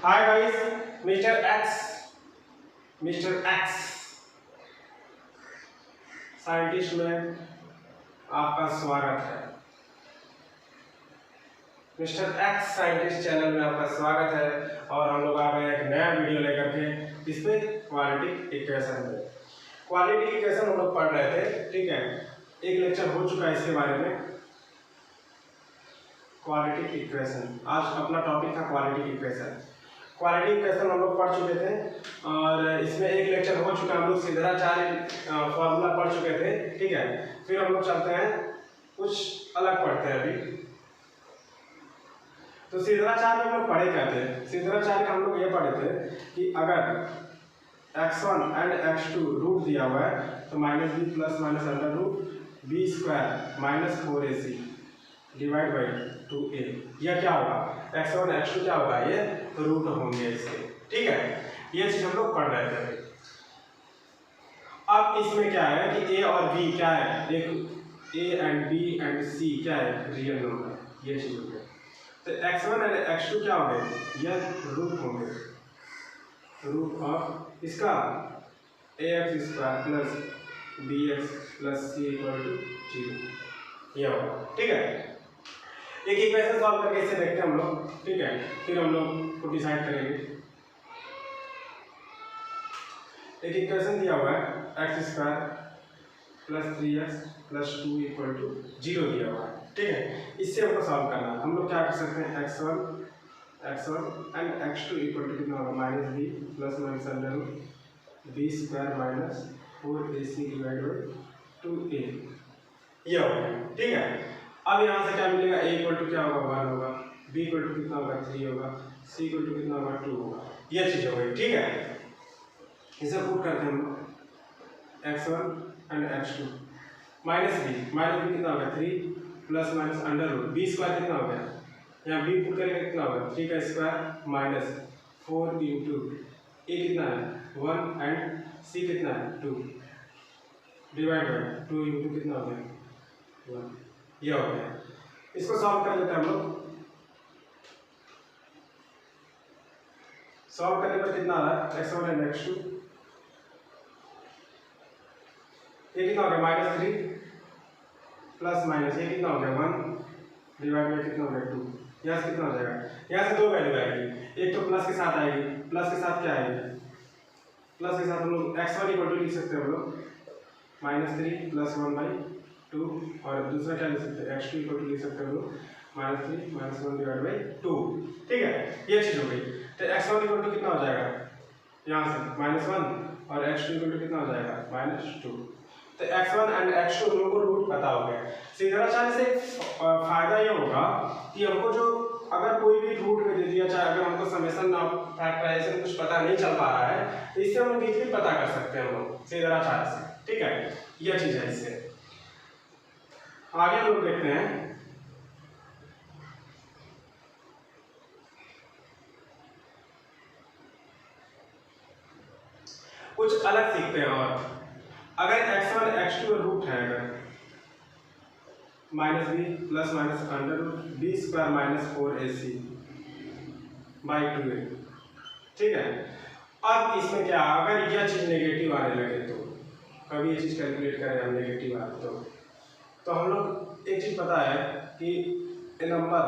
Hi guys, mister x scientist में आपका स्वागत है। मिस्टर एक्स साइंटिस्ट चैनल में आपका स्वागत है और हम लोग आ गए एक नया वीडियो लेकर के। इस पे क्वालिटी इक्वेशन में क्वालिटी इक्वेशन हम लोग पढ़ रहे थे, ठीक है। एक लेक्चर हो चुका है इसके बारे में, क्वालिटी इक्वेशन। आज अपना टॉपिक था क्वालिटी इक्वेशन। क्वालिटी इक्वेशन हम लोग पढ़ चुके थे और इसमें एक लेक्चर हो चुका है। हम लोग सिद्धाचार्य फॉर्मूला पढ़ चुके थे, ठीक है। फिर हम लोग चलते हैं, कुछ अलग पढ़ते हैं अभी। तो सिद्धाचार्य हम लोग पढ़े क्या थे? सिद्धाचार्य हम लोग ये पढ़े थे कि अगर x1 एंड x2 रूट दिया हुआ है तो -b plus minus under root b square minus 4ac divide by 2a। यह क्या होगा? x1 x2 क्या होगा? ये रूट होंगे इसके, ठीक है। ये चीज हम लोग पढ़ रहे थे। अब इसमें क्या है कि a और b क्या है? एक a and b and c क्या है? Real number. ये चीज हो गया। तो x1 एंड x2 क्या हो गए? यह रूट होंगे, रूट ऑफ इसका ax square plus bx plus c equal to 0। यह होगा, ठीक है। एक इक्वेशन सॉल्व करके इसे देखते हैं हम लोग, ठीक है। फिर हम लोग को डिसाइड करेंगे। एक इक्वेशन दिया हुआ है x square plus 3x plus 2 equal to 0 दिया हुआ है, ठीक है। इससे हमको सॉल्व करना है। हम लोग क्या कर सकते हैं? x1 and x2 equal to कितना होगा? -b plus minus under root b square minus 4ac divide by 2a। ये हो गया, ठीक है। अब यहाँ से क्या मिलेगा? a इक्वल टू क्या होगा? 1 होगा, b इक्वल टू कितना होगा? 3 होगा, c इक्वल टू कितना होगा? 2 होगा। ये चीज हो गई, ठीक है। इसे पुट करते हैं हम लोग, x1 and x2 minus b कितना होगा? 3 plus minus under root b square कितना हो गया? यहाँ b पुट करेंगे कितना होगा? 3 का स्क्वायर माइनस 4 इंटू a कितना है? 1 एंड c कितना है? 2 डिवाइड बाई 2 इंटू कितना हो गया? 1। यह हो गया। इसको सॉल्व कर लेते हैं हम लोग। सॉल्व करने पर कितना आ रहा है? x1 एंड x2 ये कितना हो गया? -3 प्लस माइनस ये कितना हो गया? 1 डिवाइड बाई कितना हो गया? 2। यहाँ से कितना हो जाएगा? यहाँ से दो वैल्यू आएगी, एक तो प्लस के साथ आएगी। प्लस के साथ क्या आएगी? प्लस के साथ हम लोग x1 इक्वल टू लिख सकते हैं हम लोग -3 प्लस 1/2 और दूसरा क्या लिख सकते हैं? x2 इक्वल टू लिख सकते हैं हम लोग -3 माइनस 1 डिवाइड बाई 2, ठीक है। ये चीज हो गई। तो x1 इक्वल टू कितना हो जाएगा? यहाँ से -1 और x2 इक्वल टू कितना हो जाएगा? -2। तो x1 एंड x2 लोगों को रूट पता हो गया। सिद्धाचार्य से फायदा ये होगा कि हमको जो अगर कोई भी रूट में दे दिया, चाहे अगर हमको समेशन ऑफ फैक्टराइजेशन कुछ पता नहीं चल पा रहा है तो इससे हम इजीली पता कर सकते हैं हम लोग सिद्धाचार्य से, ठीक है। यह चीज है। इससे आगे हम लोग देखते हैं। कुछ अलग सीखते हैं। और अगर x1 x2 रूट है, अगर -b plus minus under root b square minus 4ac by 2a, ठीक है। अब इसमें क्या, अगर यह चीज नेगेटिव आने लगे तो कभी ये चीज कैलकुलेट करें हम नेगेटिव आए तो हम लोग एक चीज पता है कि a number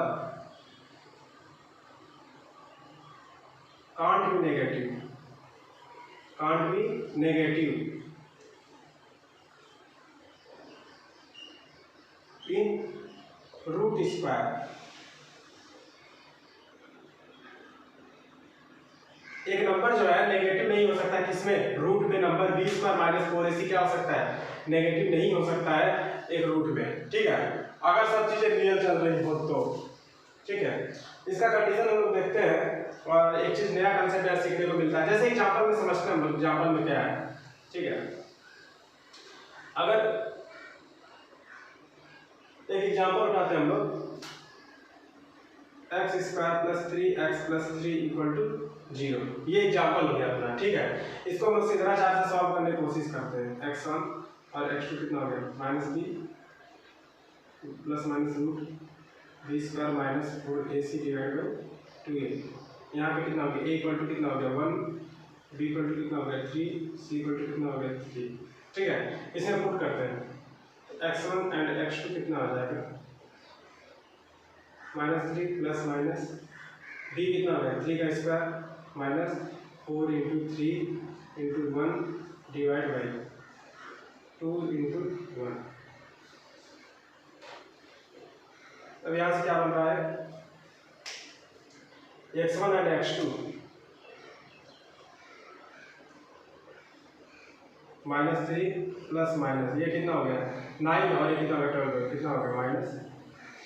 can't be negative in root square. एक नंबर जो है नेगेटिव नहीं हो सकता, किसमें? रूट में। Number b square minus 4ac क्या हो सकता है? नेगेटिव नहीं हो सकता है एक रूट में, ठीक है। अगर सब चीजें रियल चल रही हो तो, ठीक है। इसका कंडीशन हम लोग देखते हैं और एक चीज नया कंसेप्ट सीखने को मिलता है। जैसे एग्जांपल में समझते हैं हम लोग, एग्जांपल में क्या है, ठीक है। अगर एक एग्जांपल उठाते हैं हम लोग, x square plus 3x plus 3 equal to 0। ये एग्जांपल हो गया अपना, ठीक है। इसको हम लोग सिद्धाचार्य से सॉल्व करने की कोशिश करते हैं। x1 और x2 कितना हो गया? -b plus minus root b square minus 4ac divide by 2a। यहाँ पे कितना हो गया, a इक्वल टू कितना हो गया 1, b इक्वल टू कितना हो गया 3, c इक्वल टू कितना हो गया 3। ठीक है, इसे पुट करते हैं, x1 एंड x2 कितना आ जाएगा -3 प्लस माइनस b कितना हो गया 3 का square minus 4 into 3 into 1 divide by 2 into 1। अब यहाँ से क्या बन रहा है, x1 and x2 -3 plus minus ये कितना हो गया 9 और ये कितना हो गया 12, कितना हो गया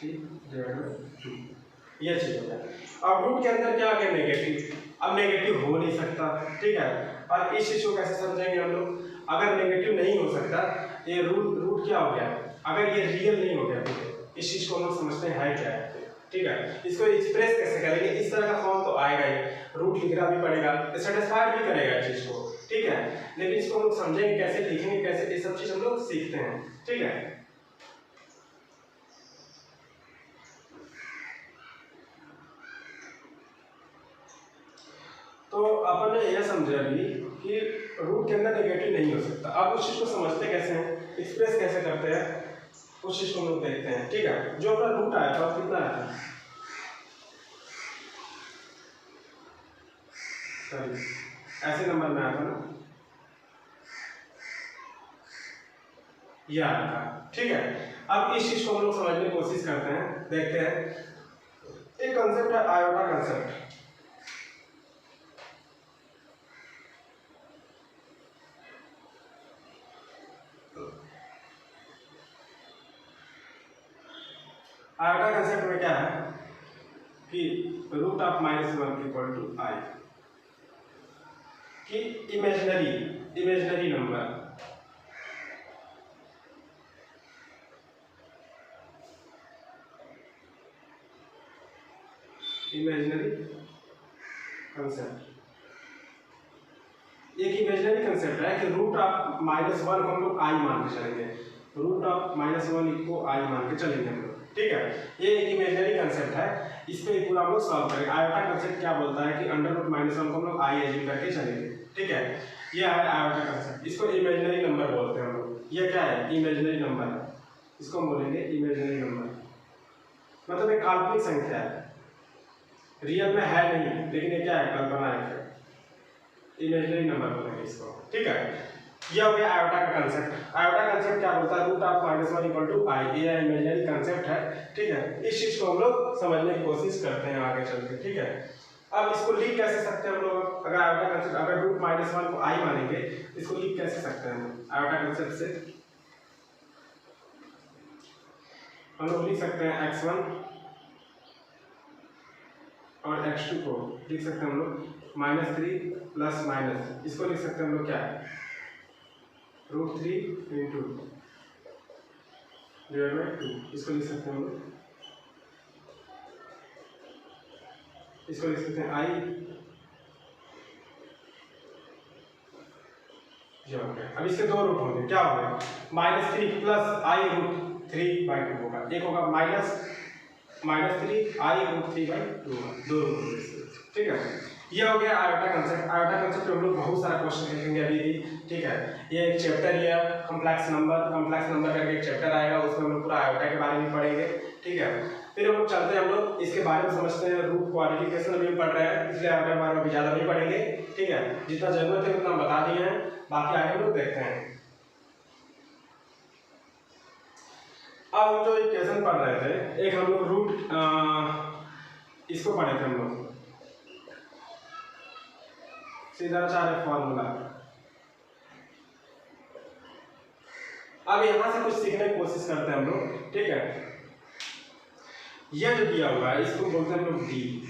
-3/2। ये चीज हो गया। अब रूट के अंदर क्या आ गया नेगेटिव, अब नेगेटिव हो नहीं सकता। ठीक है, और इस चीज को कैसे समझेंगे हम लोग, अगर नेगेटिव नहीं हो सकता ये रूट क्या हो गया, अगर ये रियल नहीं हो गया, इस चीज को हम लोग समझते हैं क्या है। ठीक है, इसको एक्सप्रेस कैसे करेंगे, इस तरह का फॉर्म तो आएगा ही, रूट लिखना भी पड़ेगा, सेटिस्फाइड भी करेगा इस चीज को। ठीक है, लेकिन इसको हम लोग समझेंगे कैसे, लिखेंगे कैसे, ये सब चीज हम लोग सीखते हैं। ठीक है, तो अपन ने यह समझा अभी कि रूट के अंदर नेगेटिव नहीं हो सकता। अब उस चीज को समझते कैसे हैं, एक्सप्रेस कैसे करते हैं, उस चीज को हम लोग देखते हैं। ठीक है, जो अपना रूट आया था कितना आया था, सॉरी ऐसे नंबर में आया था ना, ये आया था। ठीक है, अब इस चीज को हम लोग समझने की कोशिश करते हैं, देखते हैं। एक कंसेप्ट है आयोटा कंसेप्ट। आयोटा कंसेप्ट में क्या है कि रूट ऑफ -1 इक्वल टू आई, कि इमेजिनरी नंबर इमेजिनरी कंसेप्ट, एक इमेजिनरी कंसेप्ट है कि रूट ऑफ -1 को हम लोग आई मान के चलेंगे, रूट ऑफ -1 को आई मान के चलेंगे हम लोग। ठीक है, ये एक इमेजिनरी कंसेप्ट है, इस पे पूरा हम लोग सॉल्व करेंगे। आयोटा कंसेप्ट क्या बोलता है कि अंडर रूट -1 को हम लोग आई एज्यूम करके चलेंगे। ठीक है, ये है आयोटा कंसेप्ट, इसको इमेजिनरी नंबर बोलते हैं हम लोग। ये क्या है, इमेजिनरी नंबर है, इसको हम बोलेंगे इमेजिनरी नंबर, मतलब एक काल्पनिक संख्या है, रियल में है नहीं, लेकिन ये क्या है, कल्पना है, इमेजिनरी नंबर बोलेंगे इसको। ठीक है, ये हो गया आयोटा का कंसेप्ट। आयोटा कंसेप्ट क्या बोलता है, रूट ऑफ -1 इक्वल टू आई, ये इमेजिनरी कंसेप्ट है। ठीक है, इस चीज को हम लोग समझने की कोशिश करते हैं आगे चल के। ठीक है, अब इसको लिख कैसे सकते हैं हम लोग, अगर आयोटा कंसेप्ट, अगर रूट -1 को आई मानेंगे, इसको लिख कैसे सकते हैं हम आयोटा कंसेप्ट से, हम लोग लिख सकते हैं x1 और x2 को लिख सकते हैं हम लोग -3 प्लस माइनस, इसको लिख सकते हैं हम लोग क्या है, √3 इंटू डिवाइड बाई 2, इसको लिख सकते हैं हम लोग, इसको लिख सकते हैं आई, ये हो गया। अब इसके दो रूट होंगे, क्या हो गया, -3 प्लस आई √3/2 होगा, एक होगा -3 आई √3/2 होगा, दो रूट होंगे इसके। ठीक है, ये हो गया आयोटा कंसेप्ट। आयोटा कंसेप्ट हम लोग बहुत सारा क्वेश्चन देखेंगे अभी भी। ठीक है, ये एक चैप्टर ही है, कॉम्प्लेक्स नंबर करके एक चैप्टर आएगा, उसमें हम लोग पूरा आयोटा के बारे में पढ़ेंगे। ठीक है, फिर हम लोग चलते हैं, हम लोग इसके बारे में समझते हैं, रूट क्वाड्रिफिकेशन अभी हम पढ़ रहे हैं, इसलिए आयोटा के बारे में ज़्यादा नहीं पढ़ेंगे। ठीक है, जितना जरूरत है उतना हम बता दिए हैं, बाकी आगे हम लोग देखते हैं। अब हम जो इक्वेशन पढ़ रहे थे, एक हम लोग रूट इसको पढ़े थे हम लोग, सीधा 4 फॉर्मूला। अब यहां से कुछ सीखने की कोशिश करते हैं हम लोग। ठीक है, यह जो दिया हुआ है इसको बोलते हैं हम लोग डी,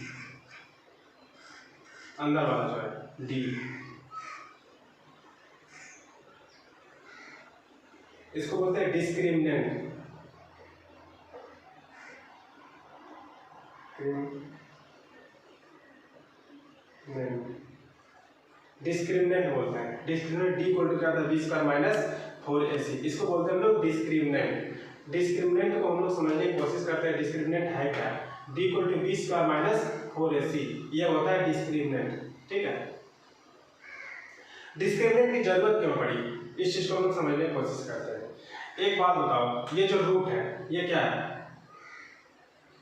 अंदर वाला जो है डी, इसको बोलते हैं डिस्क्रिमिनेंट, डिस्क्रिमिनेंट बोलते हैं। डिस्क्रिमिनेंट डी इक्वल टू क्या होता है, b² - 4ac, इसको बोलते हैं हम लोग डिस्क्रिमिनेंट। डिस्क्रिमिनेंट को हम लोग समझने की कोशिश करते हैं। डिस्क्रिमिनेंट है क्या? D equal to B square minus 4ac, ये होता है डिस्क्रिमिनेंट। ठीक है, डिस्क्रिमिनेंट की जरूरत क्यों पड़ी, इस चीज को हम लोग समझने की कोशिश करते हैं। एक बात बताओ, ये जो रूट है ये क्या है?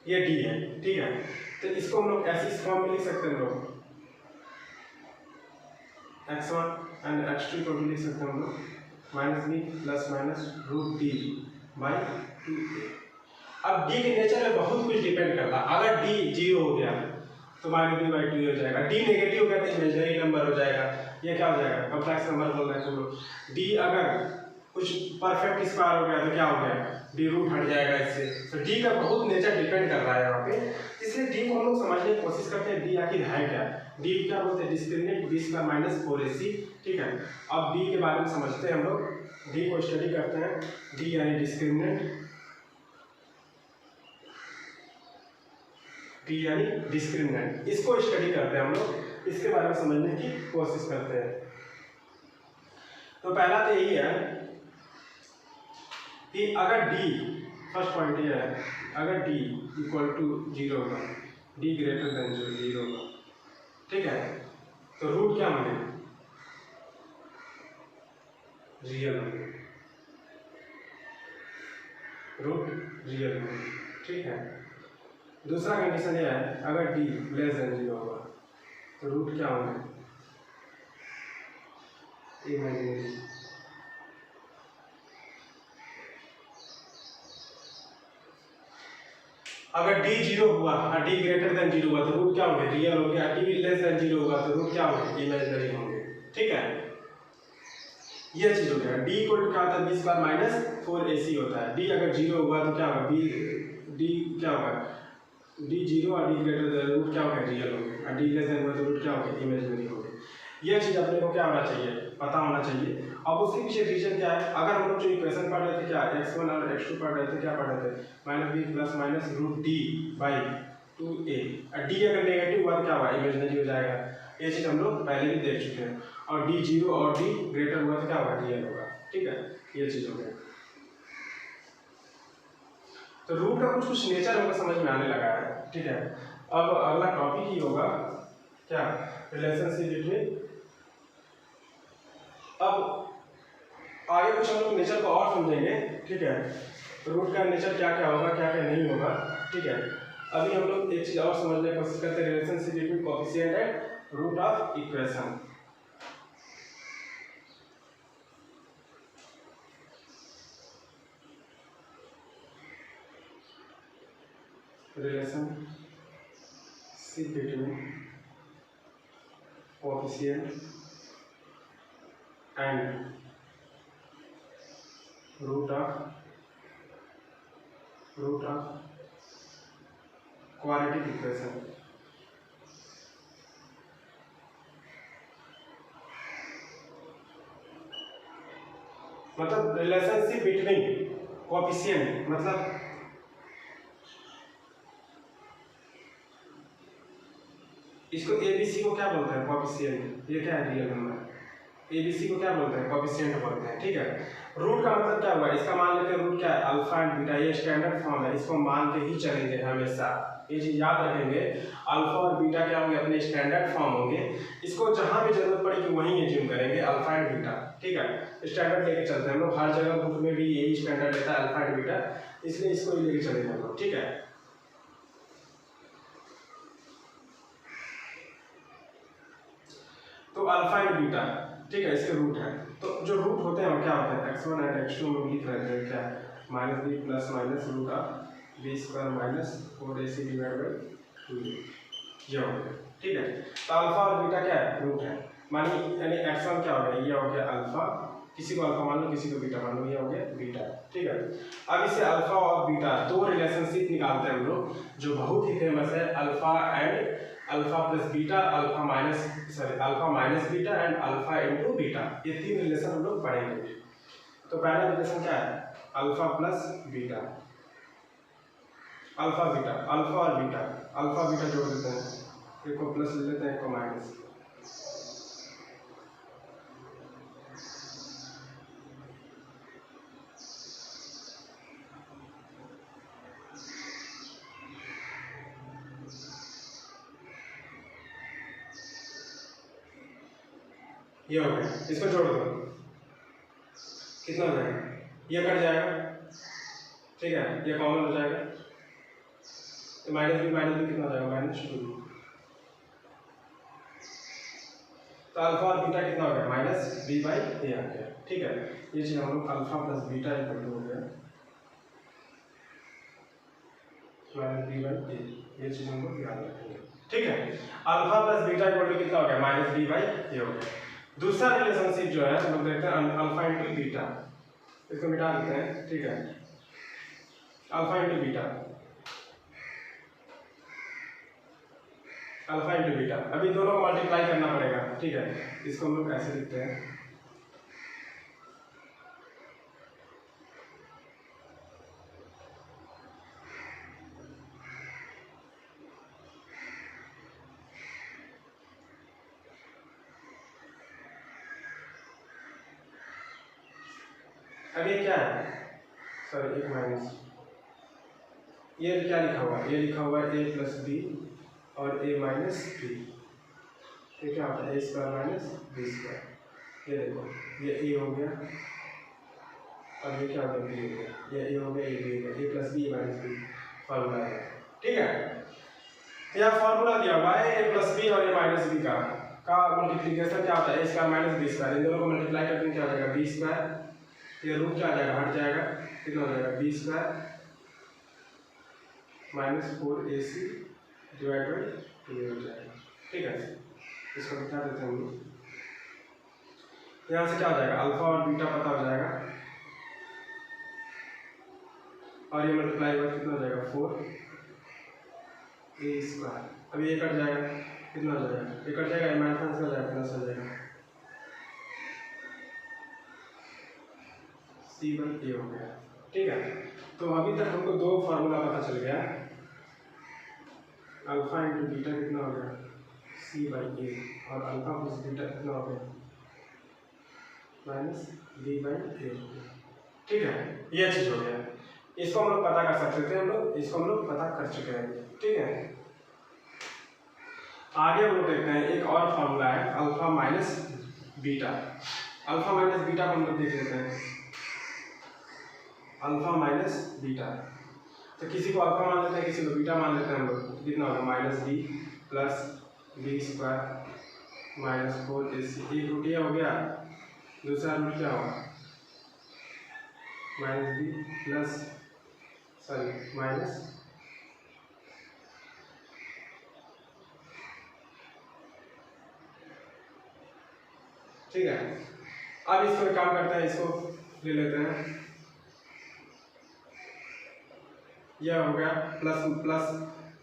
ये डी है। ठीक है, तो इसको हम लोग ऐसी फॉर्म में लिख सकते हैं, हम लोग x1 एंड x2 को भी लिख सकते हैं हम लोग minus B plus minus root D by 2a। अब डी के नेचर में बहुत कुछ डिपेंड करता है। अगर डी जीरो हो गया तो माइनस बी बाई 2 हो जाएगा, डी नेगेटिव हो गया तो इमेजिनरी नंबर हो जाएगा, ये क्या हो जाएगा? कॉम्प्लेक्स नंबर बोल रहे हैं हम लोग। डी अगर कुछ परफेक्ट स्क्वायर हो गया तो क्या हो गया? डी रूट हट जाएगा इससे। तो डी का बहुत नेचर डिपेंड कर रहा है यहाँ पे, इसलिए डी को हम लोग समझने की कोशिश करते हैं। डी आखिर है क्या? डी क्या बोलते हैं? Discriminant B square minus 4ac। ठीक है, अब डी के बारे में समझते हैं हम लोग, डी को स्टडी करते हैं। डी यानी डिस्क्रिमिनेंट, डी यानी डिस्क्रिमिनेंट, इसको स्टडी करते हैं हम लोग, इसके बारे में समझने की कोशिश करते हैं। तो पहला तो यही है कि अगर डी, फर्स्ट पॉइंट ये है, अगर डी इक्वल टू 0 होगा, डी ग्रेटर देन 0 होगा, ठीक है, तो रूट क्या होंगे? रियल होंगे, रूट रियल होंगे। ठीक है, दूसरा कंडीशन ये है, अगर डी लेस देन 0 होगा तो रूट क्या होंगे? इमेजिनरी। अगर डी 0 हुआ, डी ग्रेटर देन 0 हुआ तो रूट क्या होंगे? रियल हो गया। डी लेस देन 0 होगा तो रूट क्या होंगे? इमेजिनरी होंगे। ठीक है, ये चीज हो गया। डी इक्वल टू क्या होता है? बी स्क्वायर माइनस 4ac होता है। डी अगर 0 हुआ तो क्या होगा? बी डी क्या होगा? डी 0 और डी ग्रेटर देन रूट क्या होगा? रियल होंगे, और डी लेस देन हुआ तो रूट क्या होगा? इमेजिनरी होंगे। ये चीज अपने को क्या होना चाहिए? पता होना चाहिए। अब उसके पीछे रीजन क्या है? अगर हम लोग जो इक्वेशन पढ़ रहे थे, क्या x1 और x2 पढ़ रहे थे, क्या पढ़ रहे थे? Minus B plus minus root D by 2a, और डी अगर नेगेटिव हुआ तो क्या हुआ? इमेजिनरी हो जाएगा। ये चीज हम लोग पहले भी देख चुके हैं। और डी 0 और डी ग्रेटर हुआ तो क्या होगा? रियल होगा। ठीक है, ये चीज हो गया। तो रूट का कुछ कुछ नेचर हमको समझ में आने लगा है। ठीक है, अब अगला टॉपिक ही होगा क्या? Relationship between. अब आगे कुछ हम लोग नेचर को और समझेंगे। ठीक है, रूट का नेचर क्या क्या होगा, क्या क्या नहीं होगा। ठीक है, अभी हम लोग एक चीज और समझने की कोशिश करते हैं, relationship between coefficient and root of equation. Relationship between coefficient and root of quadratic equation. मतलब रिलेशनशिप बिटवीन कोएफिशिएंट, मतलब इसको एबीसी को क्या बोलते हैं? कोएफिशिएंट। ये क्या है? Real number. एबीसी को क्या बोलते हैं? कोएफिशिएंट बोलते हैं। ठीक है, रूट का मतलब क्या हुआ? इसका मान लेते हैं रूट क्या है? अल्फा एंड बीटा, ये स्टैंडर्ड फॉर्म है, इसको मान के ही चलेंगे हमेशा। ये चीज याद रखेंगे, अल्फा और बीटा क्या होंगे? अपने स्टैंडर्ड फॉर्म होंगे। इसको जहां भी जरूरत पड़ेगी वहीं एज्यूम करेंगे, अल्फा एंड बीटा। ठीक है, स्टैंडर्ड लेके चलते हैं हम लोग, हर जगह बुक में भी यही स्टैंडर्ड लेता है, अल्फा एंड बीटा, इसलिए इसको ही लेके चलेंगे हम लोग। ठीक है, तो अल्फा एंड बीटा, ठीक है, इसके रूट है। तो जो रूट होते हैं वो क्या होते हैं? x1 एंड x2 में लिख रहे हैं क्या? Minus B plus minus root of B square minus 4ac divide by 2a, ये हो गया। ठीक है, तो अल्फा और बीटा क्या है? रूट है। मानिए यानी x1 क्या हो गया? ये हो गया अल्फा, किसी को अल्फा मान लो, किसी को बीटा मान लो, ये हो गया बीटा। ठीक है, अब इससे अल्फा और बीटा दो रिलेशनशिप निकालते हैं हम लोग, जो बहुत ही फेमस है, alpha and alpha plus beta, alpha minus beta and alpha into beta. ये तीन रिलेशन हम लोग पढ़ेंगे। तो पहला रिलेशन क्या है? Alpha plus beta, alpha beta, alpha और बीटा, अल्फा बीटा जोड़ देते हैं, एक को प्लस ले लेते हैं, एक को माइनस। ये हो गया, इसको जोड़ दो, कितना हो जाएगा, ये कट जाएगा, ठीक है, ये कॉमन हो जाएगा, तो माइनस बी कितना हो जाएगा, -2। तो अल्फा और बीटा कितना हो गया, -b/a आ गया, ठीक है। ये चीज हम लोग alpha plus beta equal to हो गया -b/a, ये चीज हम लोग याद रखेंगे, ठीक है। Alpha plus beta equal to कितना हो गया, -b/a हो गया। दूसरा रिलेशनशिप जो है हम लोग देखते हैं अल्फा इंटू बीटा, इसको मिटा देते हैं, ठीक है, alpha into beta, alpha into beta, अभी दोनों को मल्टीप्लाई करना पड़ेगा, ठीक है। इसको हम लोग ऐसे लिखते हैं, अब ये क्या है, सॉरी एक माइनस, ये क्या लिखा हुआ है, ये लिखा हुआ है a प्लस बी और a माइनस बी, ये क्या होता है, a square minus B square, ये देखो ये a हो गया और ये क्या हो गया, b हो गया, ये a हो गया, ये b हो गया, a plus B minus B formula है, ठीक है। यह फॉर्मूला दिया हुआ है a प्लस बी और a माइनस बी का मल्टीप्लिकेशन क्या होता है, a square minus B square, इन दोनों को मल्टीप्लाई करके क्या हो जाएगा, b स्क्वायर, ये रूट क्या आ जाएगा, हट जाएगा, कितना हो जाएगा, b square -4ac divide by 2 हो जाएगा, ठीक है। इसको बता देते हैं हम लोग, यहाँ से क्या हो जाएगा, अल्फा और बीटा पता हो जाएगा और ये मल्टीप्लाई हुआ कितना हो जाएगा, 4a स्क्वायर, अभी ये कट जाएगा, कितना हो जाएगा, ये कट जाएगा, माइनस हो जाएगा, प्लस हो जाएगा, c/a हो गया, ठीक है। तो अभी तक हमको दो फार्मूला पता चल गया, अल्फा इंटू बीटा कितना हो गया, c/a, और अल्फा प्लस बीटा कितना हो गया, -b/a, ठीक है। ये चीज हो गया, इसको हम लोग पता कर सकते थे, हम लोग इसको हम लोग पता कर चुके हैं, ठीक है। आगे हम लोग देखते हैं एक और फार्मूला है alpha minus beta, alpha minus beta को हम लोग देख लेते हैं, अल्फा माइनस बीटा, तो किसी को अल्फा मान लेते हैं, किसी को बीटा मान लेते हैं हम लोग, कितना होगा, -b plus B square -4ac, एक रूट ये हो गया, दूसरा रूट क्या होगा, -b प्लस सॉरी माइनस ठीक है। अब इसको एक काम करते हैं, इसको ले लेते हैं, यह हो गया प्लस प्लस,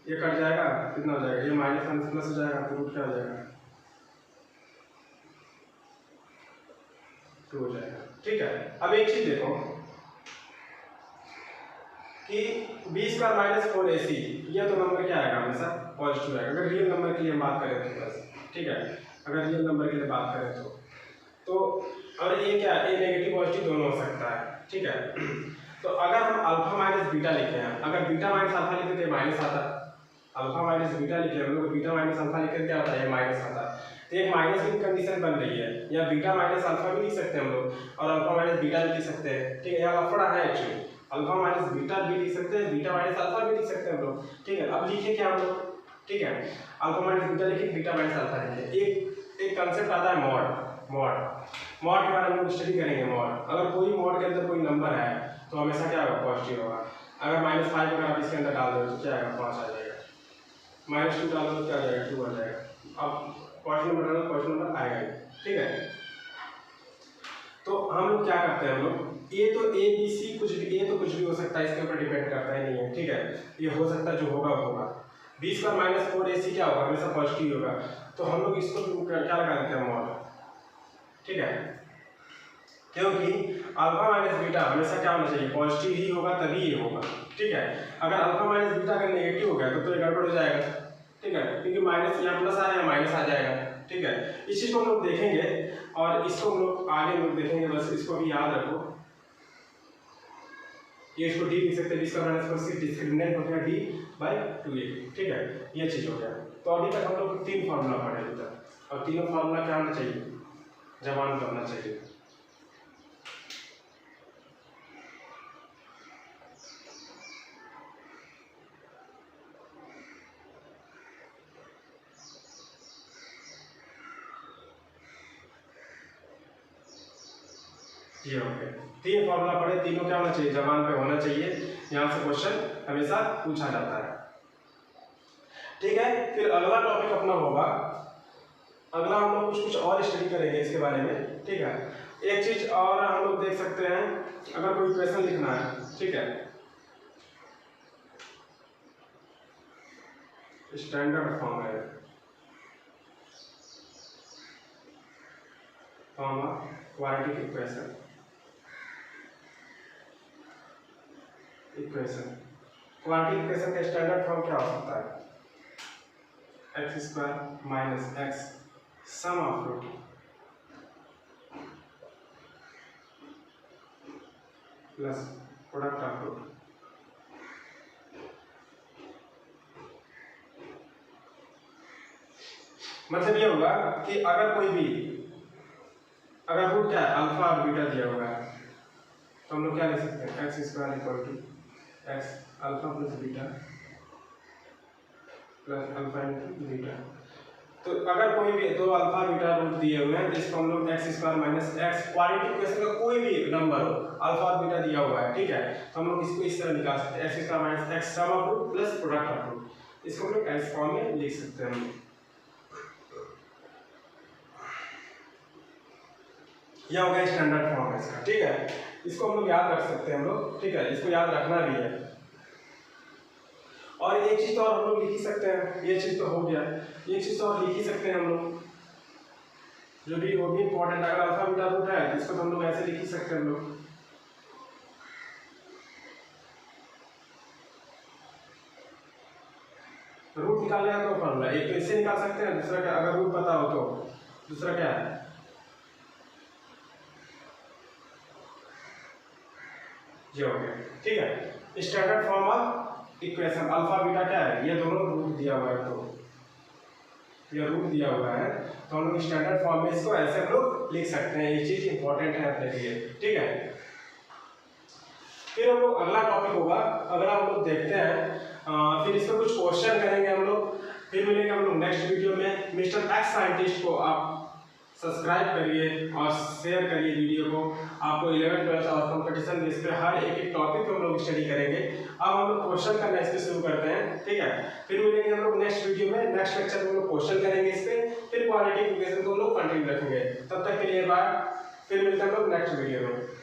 ये कट जाएगा, कितना हो जाएगा, ये माइनस प्लस हो जाएगा, तो रूट क्या हो जाएगा, 2 हो जाएगा, ठीक है। अब एक चीज देखो कि b स्क्वायर माइनस 4ac, ये तो नंबर क्या आएगा, हमेशा पॉजिटिव आएगा, अगर रियल नंबर के लिए बात करें तो बस, ठीक है, अगर रियल नंबर के लिए बात करें तो और ये क्या, ए नेगेटिव पॉजिटिव दोनों हो सकता है, ठीक है। तो अगर हम अल्फा माइनस बीटा लिखे हैं, अगर बीटा माइनस अल्फा लिखे तो माइनस आता, अल्फा माइनस बीटा लिखे हम लोग, बीटा माइनस अल्फा लिखे क्या होता है, माइनस आता, तो एक माइनस की कंडीशन बन रही है, या बीटा माइनस अल्फा भी लिख सकते हैं हम लोग, और अल्फा माइनस बीटा भी लिख सकते हैं, ठीक है, यहाँ लफड़ा है एक्चुअली, अल्फा माइनस बीटा भी लिख सकते हैं, बीटा माइनस अल्फा भी लिख सकते हैं हम लोग, ठीक है। अब लिखे क्या हम लोग, ठीक है, अल्फा माइनस बीटा लिखे, बीटा माइनस अल्फा लिखे, एक कंसेप्ट आता है मॉड के बारे में हम लोग स्टडी करेंगे। मॉड, अगर कोई मॉड के अंदर कोई नंबर है तो हमेशा क्या होगा, पॉजिटिव होगा। अगर -5 अगर आप इसके अंदर डाल दो तो क्या आएगा, 5 आ जाएगा, -2 डाल दो तो क्या आ जाएगा, 2 आ जाएगा। अब पॉजिटिव नंबर डालो, पॉजिटिव नंबर आएगा ही, ठीक है। तो हम लोग क्या करते हैं, हम लोग ए तो ए बी सी कुछ भी, ए तो कुछ भी हो सकता है, इसके ऊपर डिपेंड करता है नहीं है, ठीक है, ये हो सकता है, जो होगा होगा। b स्क्वायर -4ac क्या होगा, हमेशा पॉजिटिव होगा, तो हम लोग इसको क्या लगा देते हैं, मॉड, ठीक है, क्योंकि अल्फा माइनस बीटा हमेशा क्या होना चाहिए, पॉजिटिव ही होगा तभी ये होगा, ठीक है। अगर अल्फा माइनस बीटा अगर नेगेटिव हो गया तो ये गड़बड़ हो जाएगा, ठीक है, क्योंकि माइनस यहाँ प्लस आया है, माइनस आ जाएगा, ठीक है। इस चीज को हम लोग देखेंगे और इसको हम लोग आगे लोग देखेंगे, बस इसको भी याद रखो। ये इसको डी लिख सकते हैं, इसका माइनस डिस्क्रिमिनेंट हो गया d/2a, ठीक है, ये चीज हो गया। तो अभी तक हम लोग 3 फार्मूला पढ़े अभी तक, और तीनों फार्मूला क्या होना चाहिए, जबान पे होना चाहिए। ये हो गया। तीन फॉर्मूला पढ़े, तीनों क्या होना चाहिए, जबान पे होना चाहिए। यहाँ से क्वेश्चन हमेशा पूछा जाता है। ठीक है, फिर अगला टॉपिक अपना होगा, अगला हम लोग कुछ और स्टडी करेंगे इसके बारे में। ठीक है, एक चीज और हम लोग देख सकते हैं, अगर कोई क्वेश्चन लिखना है, ठीक है, स्टैंडर्ड फॉर्म है, form of quadratic equation, quadratic equation का स्टैंडर्ड फॉर्म क्या हो सकता है, X square minus X sum of root plus product of root. मतलब ये होगा कि अगर कोई भी, अगर रूट क्या है, अल्फा और बीटा दिया होगा, तो हम लोग क्या लिख सकते हैं, X square equal to X alpha plus beta plus alpha into beta. तो अगर कोई भी दो अल्फा बीटा रूट दिए हुए हैं, इसको हम लोग x square minus x quadratic equation का कोई भी नंबर हो, अल्फा और बीटा दिया हुआ है, ठीक है, तो हम लोग इसको इस तरह निकाल सकते हैं, X square minus X sum of root plus product of root. इसको हम लोग इस फॉर्म में लिख सकते हैं। यह हो गया स्टैंडर्ड फॉर्म है इसका। ठीक है, इसको हम लोग याद रख सकते हैं हम लोग। ठीक है, इसको याद रखना भी है। और एक चीज तो और हम लोग लिख ही सकते हैं, ये चीज तो हो गया, एक चीज तो और लिख ही सकते हैं हम लोग, जो भी वो भी इंपॉर्टेंट, अगर अल्फा बीटा रूट है इसको तो हम लोग ऐसे लिख ही सकते हैं हम लोग। रूट निकालने का तो फॉर्मूला, एक तो इससे निकाल सकते हैं, दूसरा क्या, अगर रूट पता हो तो दूसरा क्या है, ये हो गया। ठीक है, standard form of equation, alpha beta क्या है, ये दोनों रूट दिया हुआ है, तो ये रूट दिया हुआ है, तो हम लोग स्टैंडर्ड फॉर्म में इसको ऐसे हम लोग लिख सकते हैं। ये चीज इंपॉर्टेंट है अपने लिए। ठीक है, फिर हम लोग अगला टॉपिक होगा, अगला हम लोग देखते हैं, फिर इसमें कुछ क्वेश्चन करेंगे हम लोग, फिर मिलेंगे हम लोग नेक्स्ट वीडियो में। मिस्टर एक्स साइंटिस्ट को आप सब्सक्राइब करिए और शेयर करिए वीडियो को। आपको 11th 12th और कंपटीशन बेस पे हर एक टॉपिक को हम लोग स्टडी करेंगे। अब हम लोग क्वेश्चन करना इस पे शुरू करते हैं। ठीक है, फिर मिलेंगे हम लोग नेक्स्ट वीडियो में, नेक्स्ट लेक्चर में हम लोग क्वेश्चन करेंगे इस पे, फिर क्वाड्रेटिक इक्वेशन को हम लोग कंटिन्यू रखेंगे। तब तक के लिए बाय, फिर मिलते हैं हम लोग नेक्स्ट वीडियो में।